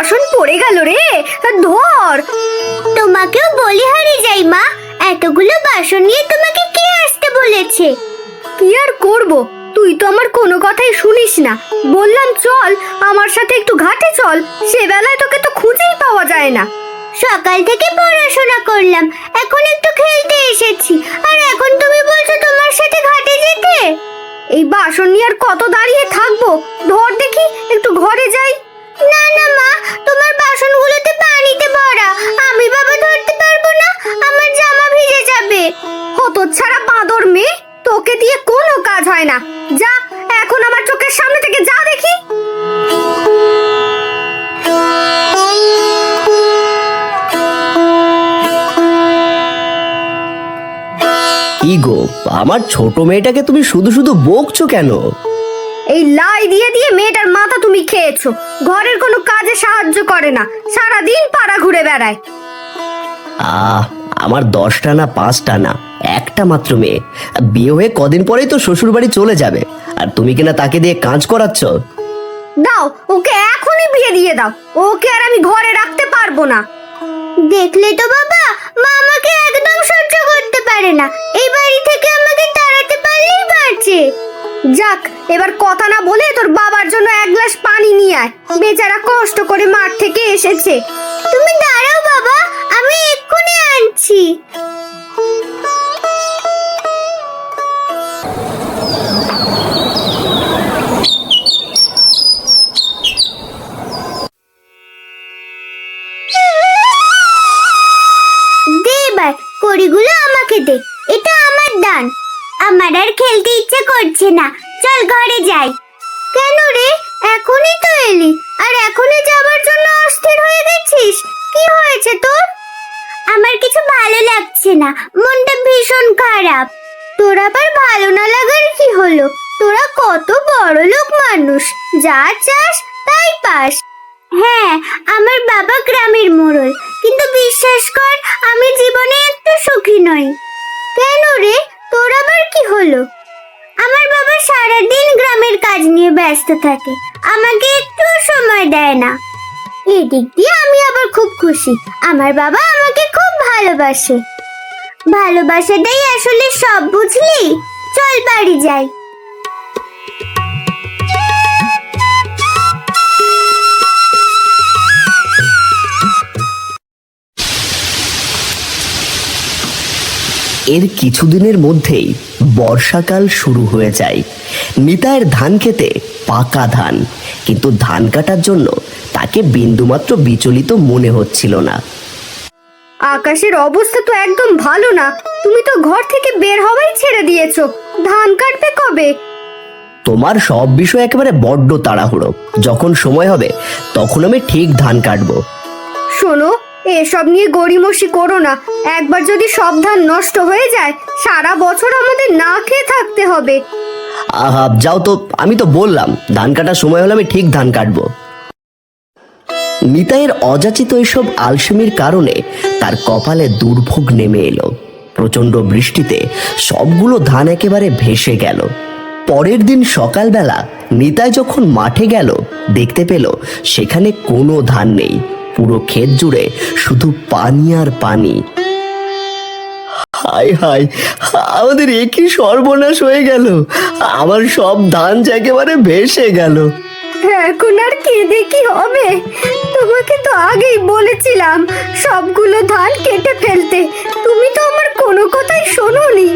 বাসন পড়ে গেল রে, ধর। তোমাকেও বলি হারিয়ে যাই মা, এতগুলো বাসন নিয়ে তোমাকে কে আসতে বলেছে? কি আর করব, তুই তো আমার কোনো কথাই শুনিস না। বললাম চল আমার সাথে একটু ঘাটে চল, সে বেলায় তোকে তো খুঁজেই পাওয়া যায় না। সকাল থেকে পড়াশোনা করলাম, এখন একটু খেলতে এসেছি, আর এখন তুমি বলছো তোমার সাথে ঘাটে যেতে? এই বাসন নিয়ে আর কত দাঁড়িয়ে থাকবো, ধর দেখি একটু ঘরে যাই। না না মা, তোমার বাসনগুলোতে পানিতে ভরা, আমি বাবা ধরতে পারবো না, আমার জামা ভিজে যাবে। হতচ্ছাড়া বাঁদর মেয়ে, তোকে দিয়ে কোনো কাজ হয় না। যা এখন আমার চোখের সামনে থেকে যা দেখি। কি গো, আমার ছোট মেয়েটাকে তুমি শুধু শুধু বকছো কেন? এই লাই দিয়ে দিয়ে মেয়েটার মাথা তুমি খেয়েছো, ঘরের কোনো কাজে সাহায্য করে না, সারাদিন পাড়া ঘুরে বেড়ায়। আমার 10টা না 5টা না, একটা মাত্র মেয়ে, বিয়ে হয়ে কদিন পরেই তো শ্বশুর বাড়ি চলে যাবে, আর তুমি কিনা তাকে দিয়ে কাজ করাচ্ছ। দাও ওকে এখনই বিয়ে দিয়ে দাও, ওকে আর আমি ঘরে রাখতে পারবো না। দেখলে তো বাবা, মা আমাকে একদম সহ্য করতে পারে না, এই বাড়ি থেকে আমাকে তাড়াতে পারলেই বাঁচে। যাক, এবার কথা না বলে তোর বাবার জন্য এক গ্লাস পানি নিয়ে আয়, বেচারা কষ্ট করে মাঠ থেকে এসেছে। তুমি দাঁড়াও বাবা, আমি এক্ষুনি আনছি। দে এবার কড়িগুলো আমাকে দে, এটা আমার দান। আমার আর খেলতে ইচ্ছে করছে না, চল ঘরে যাই। কেন রে, এখনই তো এলি, আর এখনই যাবার জন্য অস্থির হয়ে গেছিস? কি হয়েছে তোর? আমার কিছু ভালো লাগছে না, মনটা ভীষণ খারাপ। তোর আবার ভালো না লাগার কি হলো? তোরা কত বড় লোক মানুষ, যা চাস তাই পাস। হ্যাঁ, আমার বাবা গ্রামের মোড়ল, কিন্তু বিশ্বাস কর আমি জীবনে একটু সুখী নই। কেন রে, তোর আবার কি হলো? আমার বাবা সারাদিন গ্রামের কাজ নিয়ে ব্যস্ত থাকে, আমাকে একটু সময় দেয় না। এদিক দিয়ে আমি আবার খুব খুশি, আমার বাবা আমাকে খুব ভালোবাসে। ভালোবাসাটাই আসলে সব, বুঝলি? চল বাড়ি যাই। এর কিছুদিনের মধ্যেই বর্ষাকাল শুরু হয়ে যায়। নিতাইয়ের ধান খেতে পাকা ধান, কিন্তু ধান কাটার জন্য তাকে বিন্দুমাত্র বিচলিত মনে হচ্ছিল না। আকাশের অবস্থা তো একদম ভালো না, তুমি তো ঘর থেকে বের হওয়াই ছেড়ে দিয়েছো। ধান কাটবে কবে? তোমার সব বিষয় একেবারে বড্ড তাড়াহুড়ো, যখন সময় হবে তখন আমি ঠিক ধান কাটবো। শোনো, এসব নিয়ে গড়িমসি করো না, একবার যদি সব ধান নষ্ট হয়ে যায় সারা বছর আমাদের না খেয়ে থাকতে হবে। আহা যাও তো, আমি তো বললাম ধান কাটার সময় হলে আমি ঠিক ধান কাটবো। নিতাইয়ের অযাচিত এসব আলসেমির কারণে তার কপালে দুর্ভোগ নেমে এলো। প্রচন্ড বৃষ্টিতে সবগুলো ধান একেবারে ভেসে গেল। পরের দিন সকালবেলা নিতাই যখন মাঠে গেল, দেখতে পেল সেখানে কোনো ধান নেই, পুরো ক্ষেত জুড়ে শুধু পানি আর পানি। হায় হায়, আমাদের একই সর্বনাশ হয়ে গেল, আমার সব ধান একেবারে ভেসে গেল। এখন আর কেঁদে কি হবে? তোমাকে তো আগেই বলেছিলাম সবগুলো ধান কেটে ফেলতে, তুমি তো আমার কোনো কথাই শোনোনি।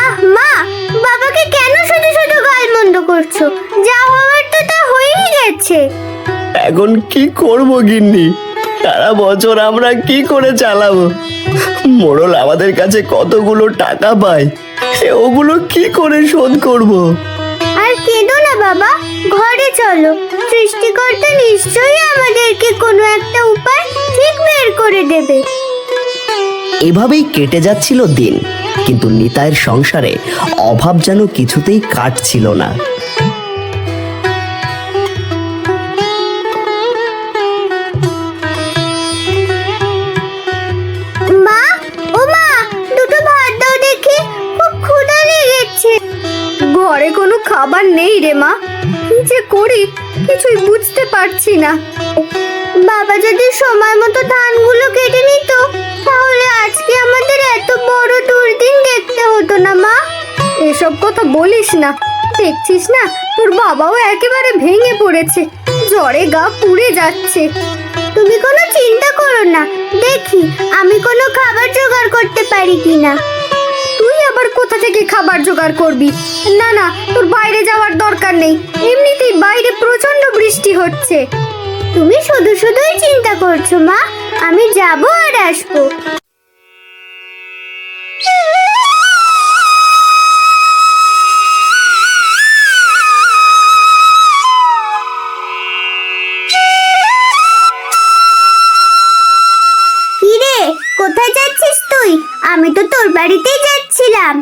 আহ মা, বাবাকে কেন শুধু শুধু গালমন্দ করছো? যা হওয়ার তো তা হয়েই গেছে। এখন কি করব গিন্নি, সারা বছর আমরা কি করে চালাবো? মোড়ল আমাদের কাছে কতগুলো টাকা পায়, ওগুলো কি করে শোধ করব? আর কেঁদো না বাবা, ঘরে চলো, সৃষ্টিকর্তা নিশ্চয়ই আমাদেরকে কোনো একটা উপায় ঠিক বের করে দেবে। এভাবেই কেটে যাচ্ছিল দিন, কিন্তু নিতাইয়ের সংসারে অভাব যেন কিছুতেই কাটছিল না। মা, ও মা, দুটো ভাত দাও দেখি, খুব ক্ষুধা লেগেছে। ঘরে কোনো খাবার নেই রে মা, কি যে করি কিছুই বুঝতে পারছি না। বাবা যদি সময় মতো ধানগুলো কেটে নিত তাহলে আজকে আমাদের এত বড় দুর্দিন দেখতে হতো না মা। এসব কথা বলিস না, দেখছিস না তোর বাবাও একেবারে ভেঙে পড়েছে, জ্বরে গা পুড়ে যাচ্ছে। তুমি কোনো চিন্তা করো না, দেখি আমি কোনো খাবার জোগাড় করতে পারি কিনা। তুই আবার কোথা থেকে খাবার জোগাড় করবি? না না, তোর বাইরে যাওয়ার দরকার নেই, এমনিতেই বাইরে প্রচন্ড বৃষ্টি হচ্ছে। তুমি শুধু শুধুই চিন্তা করছো মা, আমি যাবো আর আসবো। কিরে, কোথায় যাচ্ছিস তুই? আমি তো তোর বাড়িতেই যাচ্ছিলাম।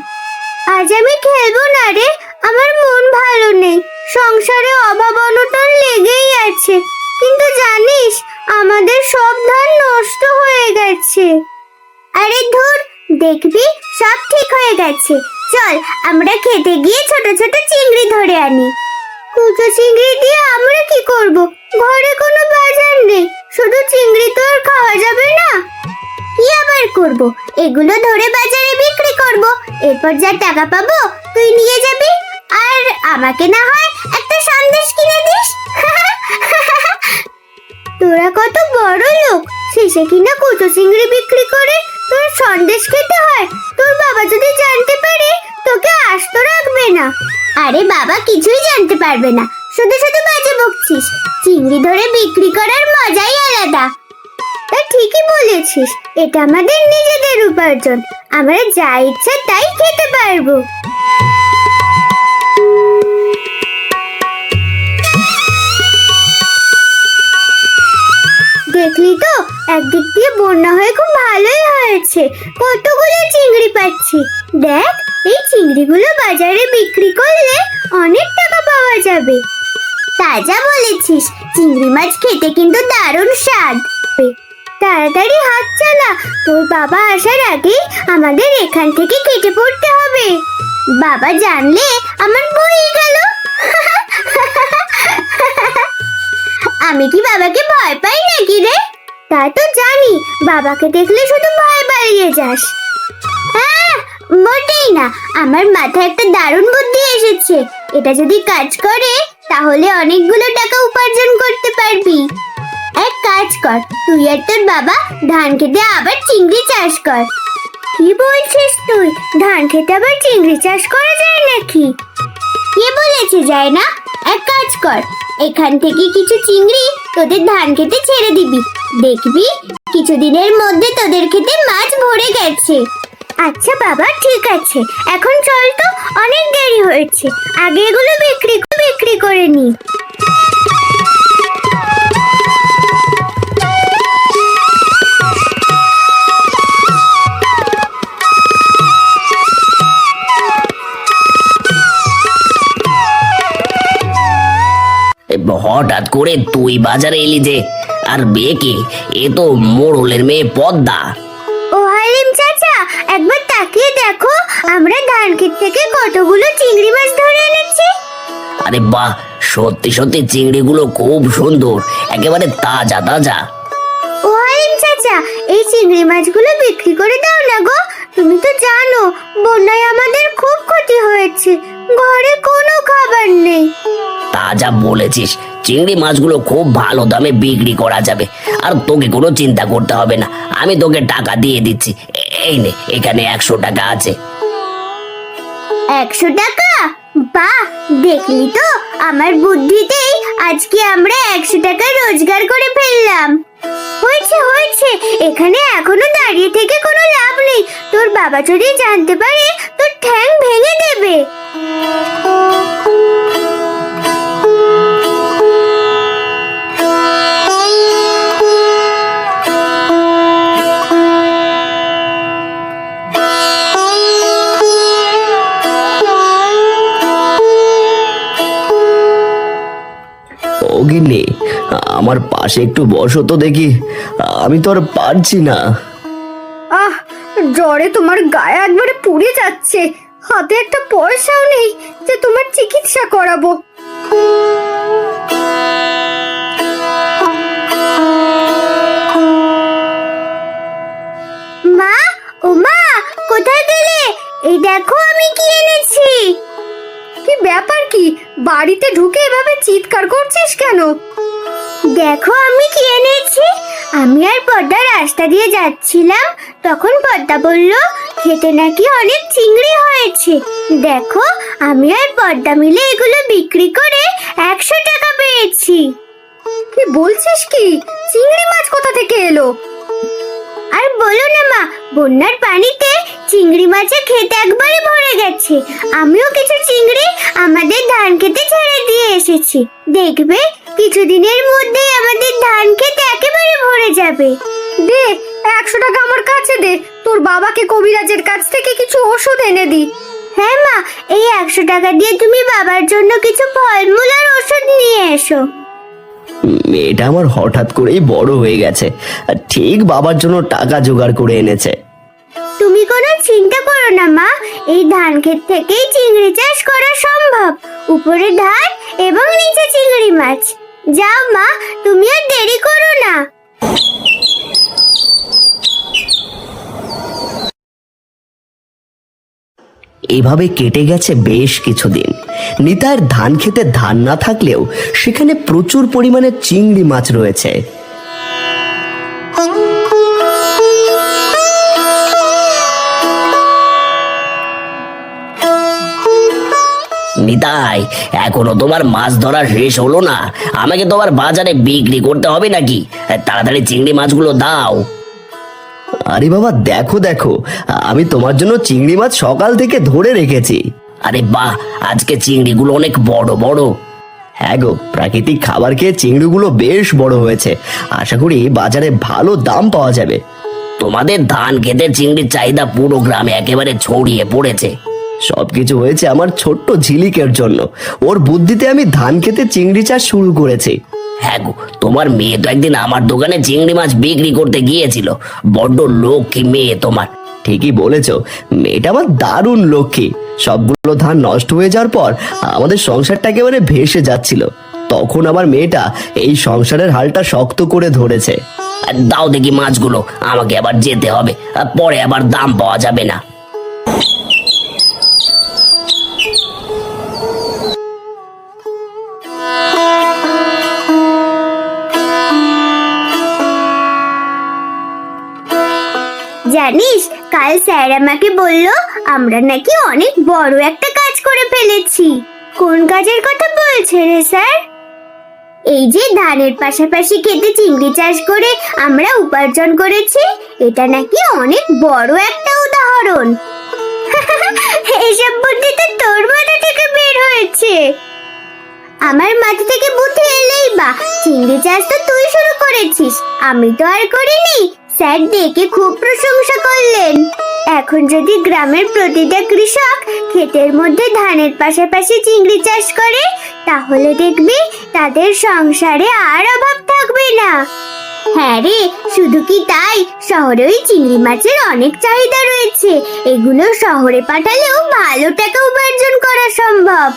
আজ আমি খেলবো না রে, আমার মন ভালো নেই, সংসারে অভাব অনটন লেগেই আছে। কিন্তু জানিস আমাদের সব ধান নষ্ট হয়ে গেছে। আরে ধুর, দেখবি সব ঠিক হয়ে গেছে। চল আমরা খেতে গিয়ে ছোট ছোট চিংড়ি ধরে আনি। কুচো চিংড়ি দিয়ে আমরা কি করব? ঘরে কোনো বাজার নেই, শুধু চিংড়ি তো আর খাওয়া যাবে না। কি আবার করব? এগুলো ধরে বাজারে বিক্রি করব, এরপর যা টাকা পাবো তুই নিয়ে যাবি, আর আমাকে না হয় একটা সন্দেশ কিনে দিস। তোরা কত বড় লোক, শেষে কিনা কুচো চিংড়ি বিক্রি করে তোর সন্দেশ খেতে হয়। তোর বাবা যদি জানতে পারে তোকে আস্ত রাখবে না। আরে বাবা কিছুই জানতে পারবে না, শুধু শুধু বাজে বকছিস। চিংড়ি ধরে বিক্রি করার মজাই আলাদা। তা ঠিকই বলেছিস, এটা আমাদের নিজেদের উপার্জন, আমরা যা ইচ্ছা তাই খেতে পারবো। দেখলি তো, একদিক দিয়ে বন্যা হয়ে খুব ভালোই হয়েছে, কতগুলো চিংড়ি পাচ্ছি। দেখ, এই চিংড়িগুলো বাজারে বিক্রি করলে অনেক টাকা পাওয়া যাবে। তাজা বলেছিস, চিংড়ি মাছ খেতে কিন্তু দারুণ স্বাদ। তাড়াতাড়ি হাত চালা, তোর বাবা আসার আগেই আমাদের এখান থেকে কেটে পড়তে হবে। বাবা জানলে আমার বই গেল। আমি কি বাবাকে ভয় পাই নাকি রে? তা তো জানি, বাবাকে দেখলে শুধু ভয় বাড়িয়ে যাস। হ্যাঁ, মোটেই না, আমার মাথায় একটা দারুণ বুদ্ধি এসেছে। এটা যদি কাজ করে তাহলে অনেকগুলো টাকা উপার্জন করতে পারবি। এক কাজ কর, তুই আর তোর বাবা ধান খেতে আবার চিংড়ি চাষ কর। কি বলছিস তুই? ধান খেতে আবার চিংড়ি চাষ করা যায় নাকি? কে বলেছে যায় না? এক কাজ কর, এখান থেকে কিছু চিংড়ি তোদের ধান খেতে ছেড়ে দিবি, দেখবি কিছুদিনের মধ্যে তোদের খেতে মাছ ভরে গেছে। আচ্ছা বাবা, ঠিক আছে, এখন চল তো, অনেক দেরি হয়েছে, আগে এগুলো বিক্রি করে নি। হঠাৎ করে তুই বাজারে এলি যে? আর বিয়ে কি? এ তো মোড়লের মেয়ে পদ্মা। ও হালিম চাচা, একবার তাকিয়ে দেখো, আমরা ধান ক্ষেত থেকে কতগুলো চিংড়ি মাছ ধরে এনেছি। আরে বাহ, সত্যি সত্যি চিংড়িগুলো খুব সুন্দর, একেবারে তাজা তাজা। ও হালিম চাচা, এই চিংড়ি মাছগুলো বিক্রি করে দাও না গো। তুমি তো জানো বন্যায় আমাদের খুব ক্ষতি হয়েছে, ঘরে কোনো খাবার নেই। তা যা বলেছিস, চিংড়ি মাছগুলো খুব ভালো দামে বিক্রি করা যাবে, আর তোকে কোনো চিন্তা করতে হবে না, আমি তোকে টাকা দিয়ে দিচ্ছি। এই নে, এখানে 100 টাকা আছে। 100 টাকা? বাহ, দেখলি তো, আমার বুদ্ধিতেই আজকে আমরা 100 টাকা রোজগার করে ফেললাম। হয়েছে হয়েছে, এখানে এখনো দাঁড়িয়ে থেকে কোনো লাভ নেই, তোর বাবা যদি জানতে পারে তোর ঠ্যাং ভেঙে দেবে। ও গিন্নি, আমার পাশে একটু বসো তো দেখি, আমি তো আর পারছি না। আহ, জ্বরে তোমার গায়ে একবারে পুড়ে যাচ্ছে, হাতে একটা পয়সাও নেই যে তোমার চিকিৎসা করাবো। আমি কি এনেছি। কি ব্যাপার কি? বাড়িতে ঢুকে এভাবে চিৎকার করছিস কেন? দেখো আমি কি এনেছি। আমি আর পদ্মা রাস্তা দিয়ে যাচ্ছিলাম, তখন পদ্মা বলল খেতে নাকি অনেক চিংড়ি হয়েছে। দেখো আমি আর পদ্মা মিলে এগুলো বিক্রি করে 100 টাকা পেয়েছি। কি বলছিস কি? চিংড়ি মাছ কোথা থেকে এলো? আর বলো না মা, বন্যার পানিতে চিংড়ি মাছের ক্ষেত একবারে ভরে গেছে। আমিও কিছু চিংড়ি আমাদের ধান খেতে ছেড়ে দিয়ে এসেছি। দেখবে কিছুদিনের মধ্যেই আমাদের ধান ক্ষেত একেবারে ভরে যাবে। দে, 100 টাকা আমার কাছে দে। তোর বাবাকে কবিরাজের কাছ থেকে কিছু ওষুধ এনে দি। হ্যাঁ মা, এই 100 টাকা দিয়ে তুমি বাবার জন্য কিছু ফলমূল আর ওষুধ নিয়ে এসো। মেয়েটা আমার হঠাৎ করেই বড় হয়ে গেছে, আর ঠিক বাবার জন্য টাকা জোগাড় করে এনেছে। তুমি কোনো চিন্তা করো না মা, এই ধান ক্ষেত থেকেই চিংড়ি চাষ করা সম্ভব। উপরে ধান এবং নিচে চিংড়ি মাছ। যাও মা, তুমি আর দেরি করো না। এভাবে কেটে গেছে বেশ কিছুদিন। নিতাইয়ের ধান খেতে ধান না থাকলেও সেখানে প্রচুর পরিমাণে চিংড়ি মাছ রয়েছে। নিতাই, এখনো তোমার মাছ ধরা শেষ হলো না? আমাকে তোমার বাজারে বিক্রি করতে হবে নাকি? তাড়াতাড়ি চিংড়ি মাছগুলো দাও। আরে বাবা, দেখো দেখো, আমি তোমার জন্য চিংড়ি মাছ সকাল থেকে ধরে রেখেছি। আরে বাহ, আজকে চিংড়িগুলো অনেক বড় বড়। হ্যাঁ গো, প্রাকৃতিক খাবার খেয়ে চিংড়িগুলো বেশ বড় হয়েছে। আশা করি বাজারে ভালো দাম পাওয়া যাবে। তোমাদের ধান খেতে চিংড়ির চাহিদা পুরো গ্রামে একেবারে ছড়িয়ে পড়েছে। সবকিছু হয়েছে আমার ছোট্ট ঝিলিকের জন্য। ওর বুদ্ধিতে আমি ধান খেতে চিংড়ি চাষ শুরু করেছি। হ্যাঁ গো, তোমার মেয়ে তো একদিন আমার দোকানে চিংড়ি মাছ বিক্রি করতে গিয়েছিল। বড্ড লক্ষ্মী মেয়ে তোমার। ঠিকই বলেছ, মেয়েটা আমার দারুণ লক্ষ্মী। সবগুলো ধান নষ্ট হয়ে যাওয়ার পর আমাদের সংসারটা একেবারে ভেসে যাচ্ছিল। তখন আমার মেয়েটা এই সংসারের হালটা শক্ত করে ধরেছে। আর দাও দেখি মাছগুলো, আমাকে আবার যেতে হবে, আর পরে আবার দাম পাওয়া যাবে না। জানিস, কাল স্যার আমাকে বলল আমরা নাকি অনেক বড় একটা কাজ করে ফেলেছি। কোন কাজের কথা বলছে রে স্যার? এই যে ধানের পাশাপাশি খেতে চিংড়ি চাষ করে আমরা উপার্জন করেছি, এটা নাকি অনেক বড় একটা উদাহরণ। এইসব বুদ্ধি তো তোর মাথা থেকে বের হয়েছে। আমার মাথা থেকে বুদ্ধি এলেই বা, চিংড়ি চাষ তো তুই শুরু করেছিস, আমি তো আর করিনি। স্যার দেখে খুব প্রশংসা করলেন। এখন যদি গ্রামের প্রতিটা কৃষক ক্ষেতের মধ্যে ধানের পাশাপাশি চিংড়ি চাষ করে, তাহলে দেখবি তাদের সংসারে আর অভাব থাকবে না। হ্যাঁ রে, শুধু কি তাই, শহরে ওই চিংড়ি মাছের অনেক চাহিদা রয়েছে। এগুলো শহরে পাঠালেও ভালো টাকা উপার্জন করা সম্ভব।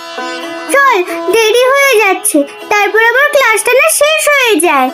চল, দেরি হয়ে যাচ্ছে, তারপর আবার ক্লাসটা না শেষ হয়ে যায়।